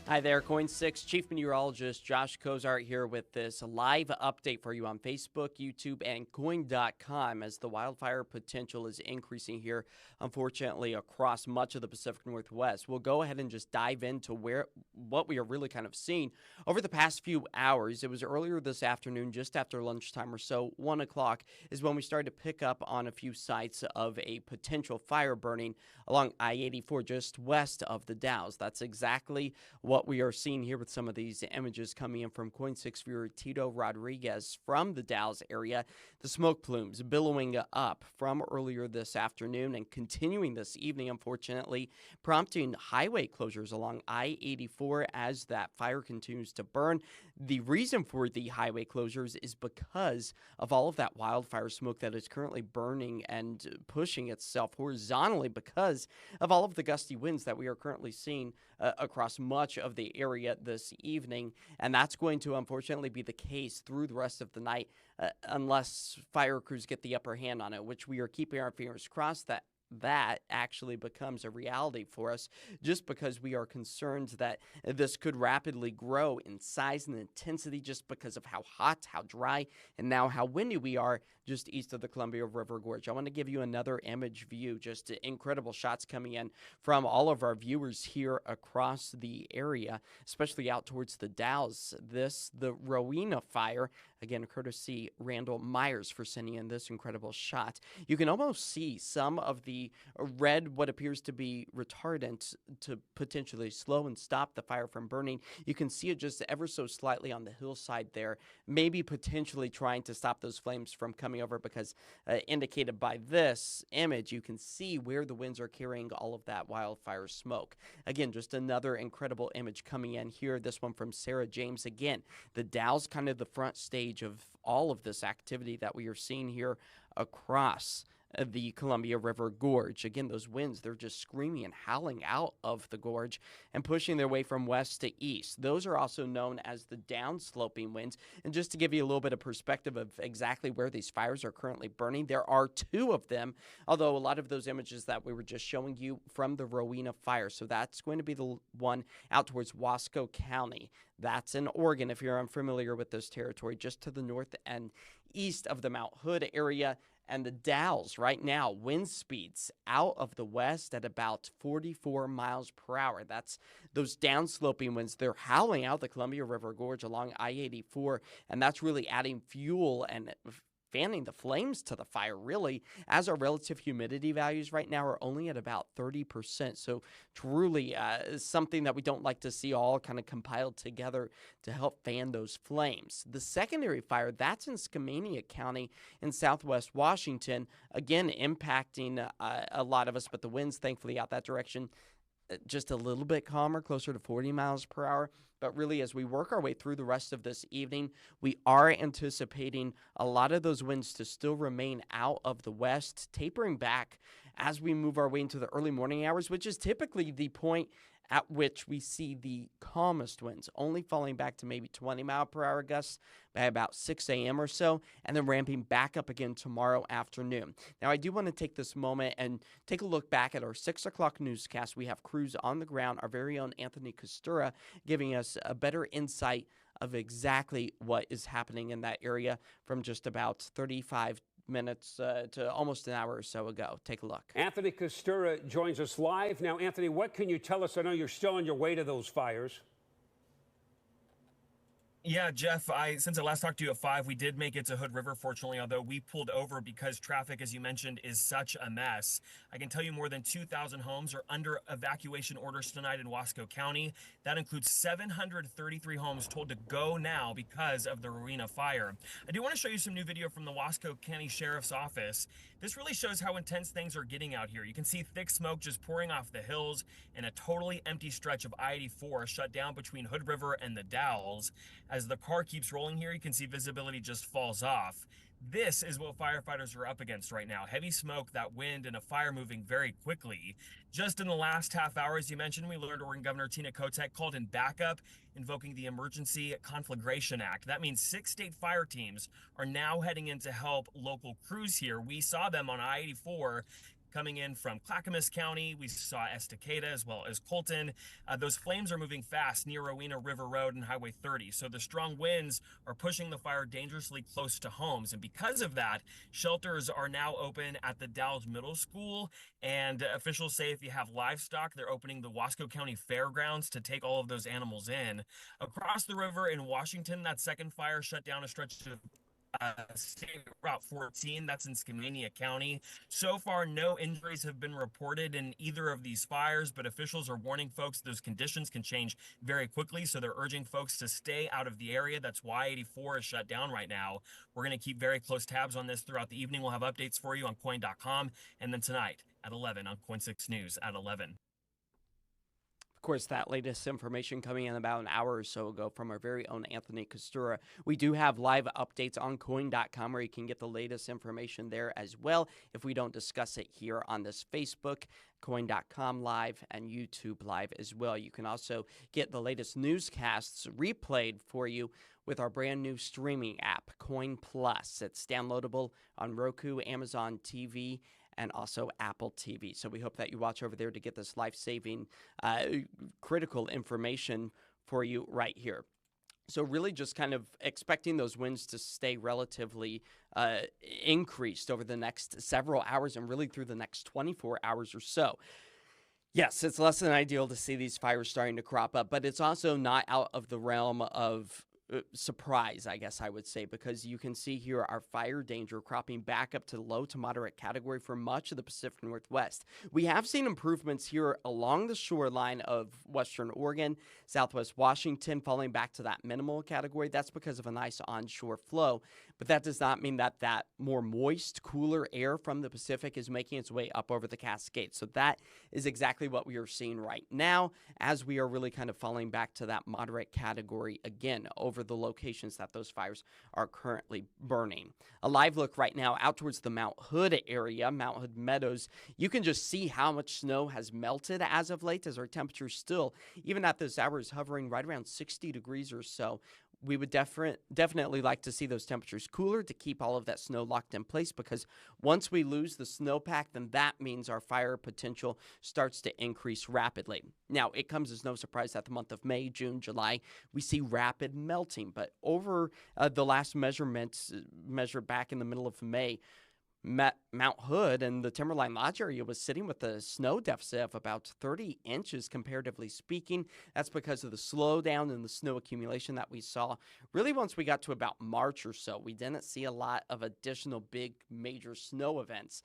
Hi there, KOIN 6 Chief Meteorologist Josh Cozart here with this live update for you on Facebook, YouTube, and KOIN.com as the wildfire potential is increasing here, unfortunately, across much of the Pacific Northwest. We'll go ahead and just dive into what we are really kind of seeing over the past few hours. It was earlier this afternoon, just after lunchtime or so, 1 o'clock, is when we started to pick up on a few sites of a potential fire burning along I-84 just west of the Dalles. That's exactly what we are seeing here with some of these images coming in from KOIN 6 viewer Tito Rodriguez from the Dalles area. The smoke plumes billowing up from earlier this afternoon and continuing this evening, unfortunately, prompting highway closures along I-84 as that fire continues to burn. The reason for the highway closures is because of all of that wildfire smoke that is currently burning and pushing itself horizontally because of all of the gusty winds that we are currently seeing across much of the area this evening, and that's going to unfortunately be the case through the rest of the night unless fire crews get the upper hand on it, which we are keeping our fingers crossed that actually becomes a reality for us, just because we are concerned that this could rapidly grow in size and intensity just because of how hot, how dry, and now how windy we are just east of the Columbia River Gorge. I want to give you another image view, just incredible shots coming in from all of our viewers here across the area, especially out towards the Dalles. The Rowena fire, again, courtesy Randall Myers for sending in this incredible shot. You can almost see some of the red, what appears to be retardant to potentially slow and stop the fire from burning. You can see it just ever so slightly on the hillside there, maybe potentially trying to stop those flames from coming over, because indicated by this image, you can see where the winds are carrying all of that wildfire smoke. Again, just another incredible image coming in here. This one from Sarah James. Again, the Dalles kind of the front stage of all of this activity that we are seeing here across the Columbia River Gorge. Again, those winds, they're just screaming and howling out of the gorge and pushing their way from west to east. Those are also known as the downsloping winds. And just to give you a little bit of perspective of exactly where these fires are currently burning, there are two of them, although a lot of those images that we were just showing you from the Rowena fire. So that's going to be the one out towards Wasco County. That's in Oregon, if you're unfamiliar with this territory, just to the north and east of the Mount Hood area. And the Dalles right now, wind speeds out of the west at about 44 miles per hour. That's those downsloping winds. They're howling out the Columbia River Gorge along I-84, and that's really adding fuel and fanning the flames to the fire, really, as our relative humidity values right now are only at about 30%. So truly something that we don't like to see all kind of compiled together to help fan those flames. The secondary fire, that's in Skamania County in southwest Washington, again impacting a lot of us, but the winds thankfully out that direction just a little bit calmer, closer to 40 miles per hour. But really, as we work our way through the rest of this evening, we are anticipating a lot of those winds to still remain out of the west, tapering back as we move our way into the early morning hours, which is typically the point at which we see the calmest winds, only falling back to maybe 20-mile-per-hour gusts by about 6 a.m. or so, and then ramping back up again tomorrow afternoon. Now, I do want to take this moment and take a look back at our 6 o'clock newscast. We have crews on the ground, our very own Anthony Cura, giving us a better insight of exactly what is happening in that area from just about 35 minutes to almost an hour or so ago. Take a look. Anthony Costura joins us live. Now, Anthony, what can you tell us? I know you're still on your way to those fires. Yeah, Jeff, since I last talked to you at 5, we did make it to Hood River, fortunately, although we pulled over because traffic, as you mentioned, is such a mess. I can tell you more than 2,000 homes are under evacuation orders tonight in Wasco County. That includes 733 homes told to go now because of the Rowena fire. I do want to show you some new video from the Wasco County Sheriff's Office. This really shows how intense things are getting out here. You can see thick smoke just pouring off the hills and a totally empty stretch of I-84 shut down between Hood River and the Dalles. As the car keeps rolling here, you can see visibility just falls off. This is what firefighters are up against right now. Heavy smoke, that wind, and a fire moving very quickly. Just in the last half hour, as you mentioned, we learned Oregon Governor Tina Kotek called in backup, invoking the Emergency Conflagration Act. That means 6 state fire teams are now heading in to help local crews here. We saw them on I-84 coming in from Clackamas County. We saw Estacada as well as Colton. Those flames are moving fast near Rowena River Road and Highway 30. So the strong winds are pushing the fire dangerously close to homes. And because of that, shelters are now open at the Dowd Middle School. And officials say if you have livestock, they're opening the Wasco County Fairgrounds to take all of those animals in. Across the river in Washington, that second fire shut down a stretch of State Route 14, that's in Skamania County. So far, no injuries have been reported in either of these fires, but officials are warning folks those conditions can change very quickly, so they're urging folks to stay out of the area. That's why 84 is shut down right now. We're going to keep very close tabs on this throughout the evening. We'll have updates for you on KOIN.com, and then tonight at 11 on KOIN 6 News at 11. Of course, that latest information coming in about an hour or so ago from our very own Anthony Costura. We do have live updates on KOIN.com where you can get the latest information there as well if we don't discuss it here on this Facebook, KOIN.com live, and YouTube live as well. You can also get the latest newscasts replayed for you with our brand new streaming app, KOIN Plus. It's downloadable on Roku, Amazon TV, and also Apple TV. So we hope that you watch over there to get this life-saving, critical information for you right here. So really just kind of expecting those winds to stay relatively increased over the next several hours and really through the next 24 hours or so. Yes, it's less than ideal to see these fires starting to crop up, but it's also not out of the realm of surprise, I guess I would say, because you can see here our fire danger cropping back up to low to moderate category for much of the Pacific Northwest. We have seen improvements here along the shoreline of western Oregon, southwest Washington, falling back to that minimal category. That's because of a nice onshore flow, but that does not mean that that more moist, cooler air from the Pacific is making its way up over the Cascades. So that is exactly what we are seeing right now as we are really kind of falling back to that moderate category again over the locations that those fires are currently burning. A live look right now out towards the Mount Hood area, Mount Hood Meadows. You can just see how much snow has melted as of late, as our temperatures still, even at this hour, is hovering right around 60 degrees or so. We would definitely like to see those temperatures cooler to keep all of that snow locked in place, because once we lose the snowpack, then that means our fire potential starts to increase rapidly. Now, it comes as no surprise that the month of May, June, July, we see rapid melting. But over the last measurements measured back in the middle of May, Mount Hood and the Timberline Lodge area was sitting with a snow deficit of about 30 inches, comparatively speaking. That's because of the slowdown in the snow accumulation that we saw. Really, once we got to about March or so, we didn't see a lot of additional big major snow events.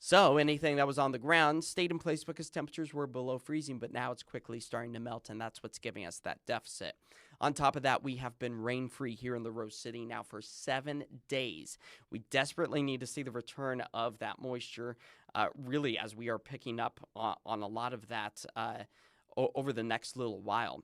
So anything that was on the ground stayed in place because temperatures were below freezing, but now it's quickly starting to melt, and that's what's giving us that deficit. On top of that, we have been rain-free here in the Rose City now for 7 days. We desperately need to see the return of that moisture, really, as we are picking up on a lot of that over the next little while.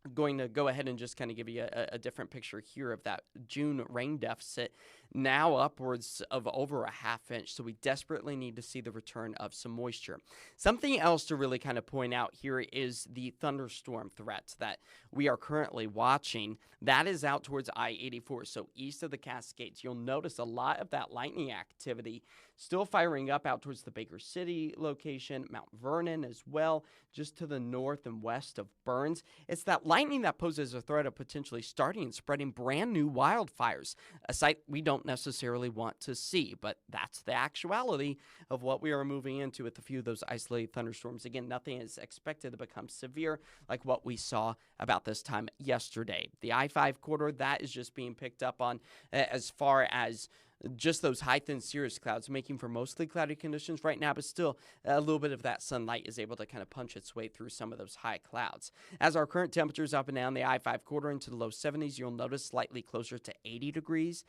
I'm going to go ahead and just kind of give you a different picture here of that June rain deficit, now upwards of over a half inch. So we desperately need to see the return of some moisture. Something else to really kind of point out here is the thunderstorm threat that we are currently watching. That is out towards I-84, so east of the Cascades. You'll notice a lot of that lightning activity still firing up out towards the Baker City location, Mount Vernon as well, just to the north and west of Burns. It's that lightning that poses a threat of potentially starting and spreading brand new wildfires, a sight we don't necessarily want to see, but that's the actuality of what we are moving into with a few of those isolated thunderstorms. Again, nothing is expected to become severe like what we saw about this time yesterday. The I-5 corridor, that is just being picked up on as far as just those high, thin cirrus clouds, making for mostly cloudy conditions right now, but still a little bit of that sunlight is able to kind of punch its way through some of those high clouds. As our current temperatures up and down the I-5 corridor into the low 70s, you'll notice slightly closer to 80 degrees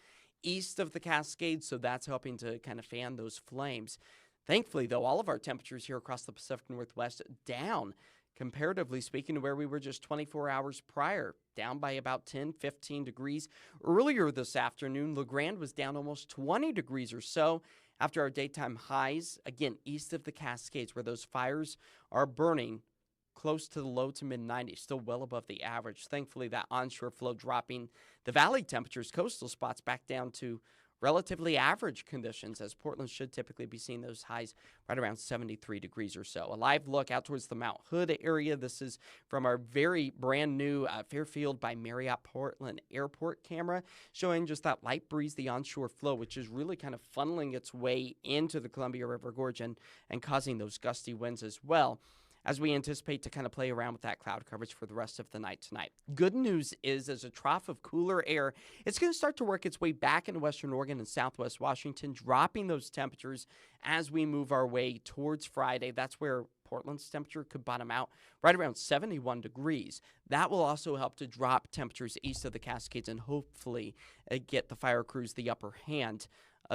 east of the Cascades, so that's helping to kind of fan those flames. Thankfully, though, all of our temperatures here across the Pacific Northwest down, comparatively speaking, to where we were just 24 hours prior, down by about 10, 15 degrees. Earlier this afternoon, LeGrand was down almost 20 degrees or so after our daytime highs, again, east of the Cascades, where those fires are burning close to the low to mid-90s, still well above the average. Thankfully, that onshore flow dropping the valley temperatures, coastal spots back down to relatively average conditions, as Portland should typically be seeing those highs right around 73 degrees or so. A live look out towards the Mount Hood area. This is from our very brand new Fairfield by Marriott Portland Airport camera, showing just that light breeze, the onshore flow, which is really kind of funneling its way into the Columbia River Gorge and causing those gusty winds as well, as we anticipate to kind of play around with that cloud coverage for the rest of the night tonight. Good news is, as a trough of cooler air, it's going to start to work its way back into western Oregon and southwest Washington, dropping those temperatures as we move our way towards Friday. That's where Portland's temperature could bottom out right around 71 degrees. That will also help to drop temperatures east of the Cascades and hopefully get the fire crews the upper hand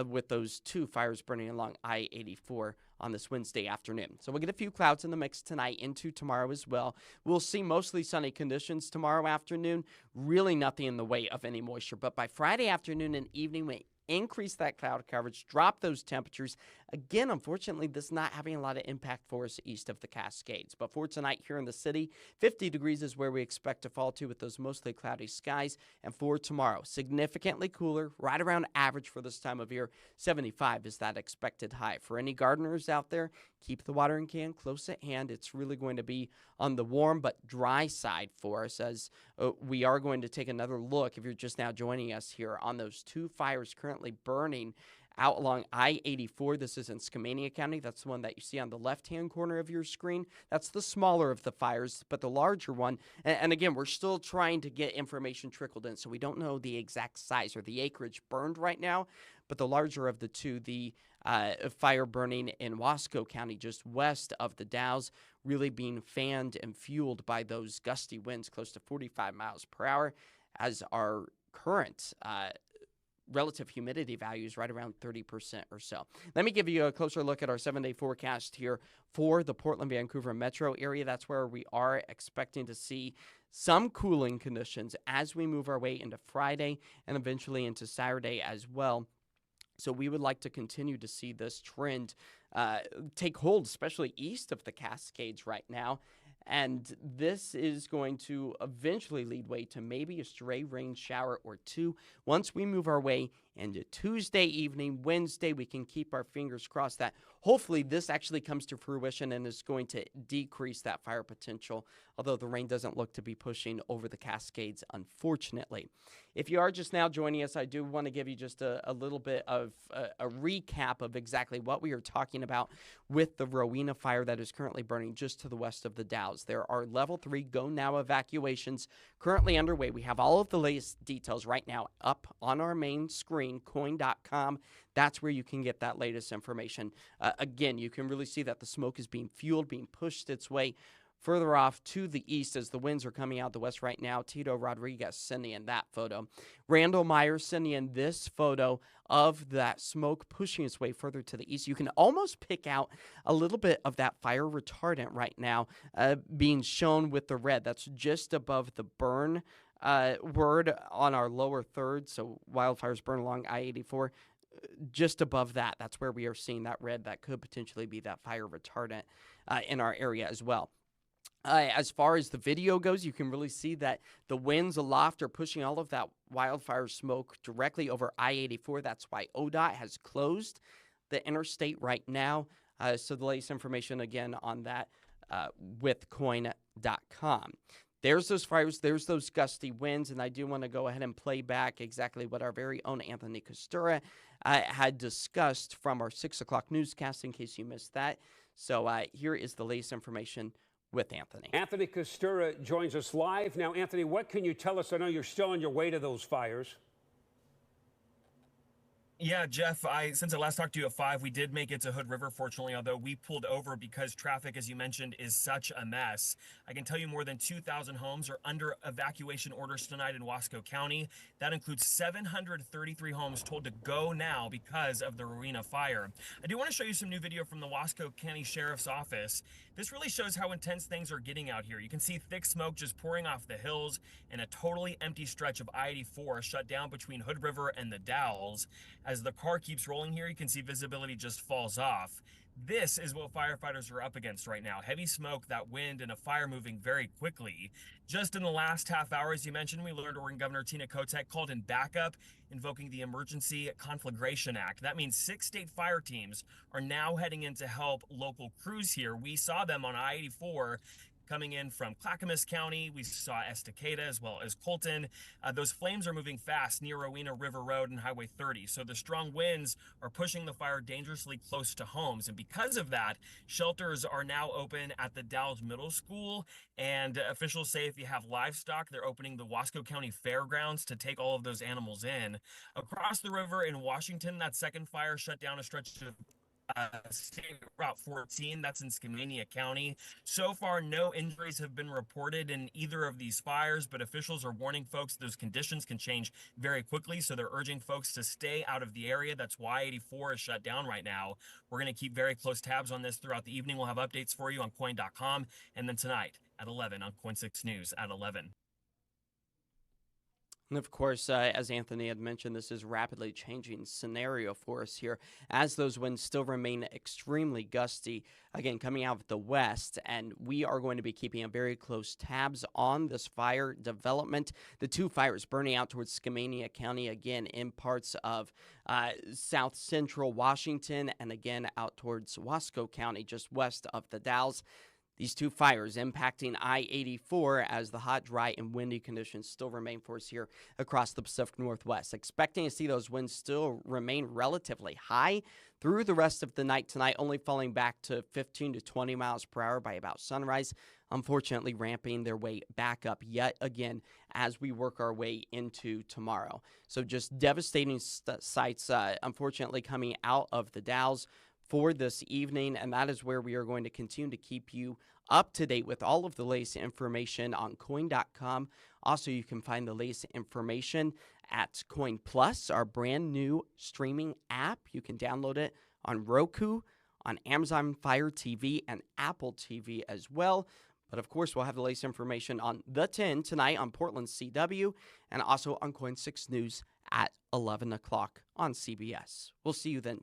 with those two fires burning along I-84 on this Wednesday afternoon. So we'll get a few clouds in the mix tonight into tomorrow as well. We'll see mostly sunny conditions tomorrow afternoon. Really nothing in the way of any moisture. But by Friday afternoon and evening, we increase that cloud coverage, drop those temperatures. Again, unfortunately, this is not having a lot of impact for us east of the Cascades. But for tonight here in the city, 50 degrees is where we expect to fall to with those mostly cloudy skies. And for tomorrow, significantly cooler, right around average for this time of year. 75 is that expected high. For any gardeners out there, keep the watering can close at hand. It's really going to be on the warm but dry side for us, as we are going to take another look, if you're just now joining us here, on those two fires currently burning out along I-84. This is in Skamania County. That's the one that you see on the left-hand corner of your screen. That's the smaller of the fires, but the larger one, and again, we're still trying to get information trickled in, so we don't know the exact size or the acreage burned right now, but the larger of the two, the fire burning in Wasco County, just west of the Dalles, really being fanned and fueled by those gusty winds close to 45 miles per hour, as our current relative humidity values right around 30% or so. Let me give you a closer look at our 7-day forecast here for the Portland, Vancouver metro area. That's where we are expecting to see some cooling conditions as we move our way into Friday and eventually into Saturday as well. So we would like to continue to see this trend take hold, especially east of the Cascades right now. And this is going to eventually lead way to maybe a stray rain shower or two. Once we move our way into Tuesday evening, Wednesday, we can keep our fingers crossed that hopefully this actually comes to fruition and is going to decrease that fire potential, although the rain doesn't look to be pushing over the Cascades, unfortunately. If you are just now joining us, I do want to give you just a little bit of a recap of exactly what we are talking about with the Rowena fire that is currently burning just to the west of the Dalles. There are level 3 go now evacuations currently underway. We have all of the latest details right now up on our main screen, KOIN.com. That's where you can get that latest information. Again, you can really see that the smoke is being fueled, being pushed its way further off to the east as the winds are coming out the west right now. Tito Rodriguez sending in that photo. Randall Myers sending in this photo of that smoke pushing its way further to the east. You can almost pick out a little bit of that fire retardant right now being shown with the red. That's just above the burn word on our lower third. So wildfires burn along I-84. Just above that, that's where we are seeing that red. That could potentially be that fire retardant in our area as well. As far as the video goes, you can really see that the winds aloft are pushing all of that wildfire smoke directly over I-84. That's why ODOT has closed the interstate right now. So the latest information, again, on that with KOIN.com. There's those fires, there's those gusty winds, and I do want to go ahead and play back exactly what our very own Anthony Costura had discussed from our 6 o'clock newscast in case you missed that. So here is the latest information with Anthony. Anthony Costura joins us live. Now, Anthony, what can you tell us? I know you're still on your way to those fires. Yeah, Jeff, since I last talked to you at 5, we did make it to Hood River, fortunately, although we pulled over because traffic, as you mentioned, is such a mess. I can tell you more than 2,000 homes are under evacuation orders tonight in Wasco County. That includes 733 homes told to go now because of the Rowena fire. I do want to show you some new video from the Wasco County Sheriff's Office. This really shows how intense things are getting out here. You can see thick smoke just pouring off the hills and a totally empty stretch of I-84 shut down between Hood River and the Dalles. As the car keeps rolling here, you can see visibility just falls off. This is what firefighters are up against right now. Heavy smoke, that wind, and a fire moving very quickly. Just in the last half hour, as you mentioned, we learned Oregon Governor Tina Kotek called in backup, invoking the Emergency Conflagration Act. That means 6 state fire teams are now heading in to help local crews here. We saw them on I-84 coming in from Clackamas County. We saw Estacada as well as Colton. Those flames are moving fast near Rowena River Road and Highway 30. So the strong winds are pushing the fire dangerously close to homes. And because of that, shelters are now open at the Dalles Middle School. And officials say if you have livestock, they're opening the Wasco County Fairgrounds to take all of those animals in. Across the river in Washington, that second fire shut down a stretch of State Route 14, that's in Skamania County. So far, no injuries have been reported in either of these fires, but officials are warning folks those conditions can change very quickly, so they're urging folks to stay out of the area. That's why 84 is shut down right now. We're going to keep very close tabs on this throughout the evening. We'll have updates for you on KOIN.com, and then tonight at 11 on KOIN 6 News at 11. And of course, as Anthony had mentioned, this is a rapidly changing scenario for us here as those winds still remain extremely gusty, again, coming out of the west. And we are going to be keeping a very close tabs on this fire development. The 2 fires burning out towards Skamania County, again, in parts of south central Washington, and again out towards Wasco County, just west of the Dalles. These 2 fires impacting I-84 as the hot, dry, and windy conditions still remain for us here across the Pacific Northwest. Expecting to see those winds still remain relatively high through the rest of the night tonight, only falling back to 15 to 20 miles per hour by about sunrise. Unfortunately, ramping their way back up yet again as we work our way into tomorrow. So just devastating sights, unfortunately, coming out of the Dalles for this evening, and that is where we are going to continue to keep you up to date with all of the latest information on KOIN.com. Also, you can find the latest information at KOIN Plus, our brand new streaming app. You can download it on Roku, on Amazon Fire TV, and Apple TV as well. But of course, we'll have the latest information on the 10 tonight on Portland CW, and also on KOIN 6 News at 11 o'clock on CBS. We'll see you then.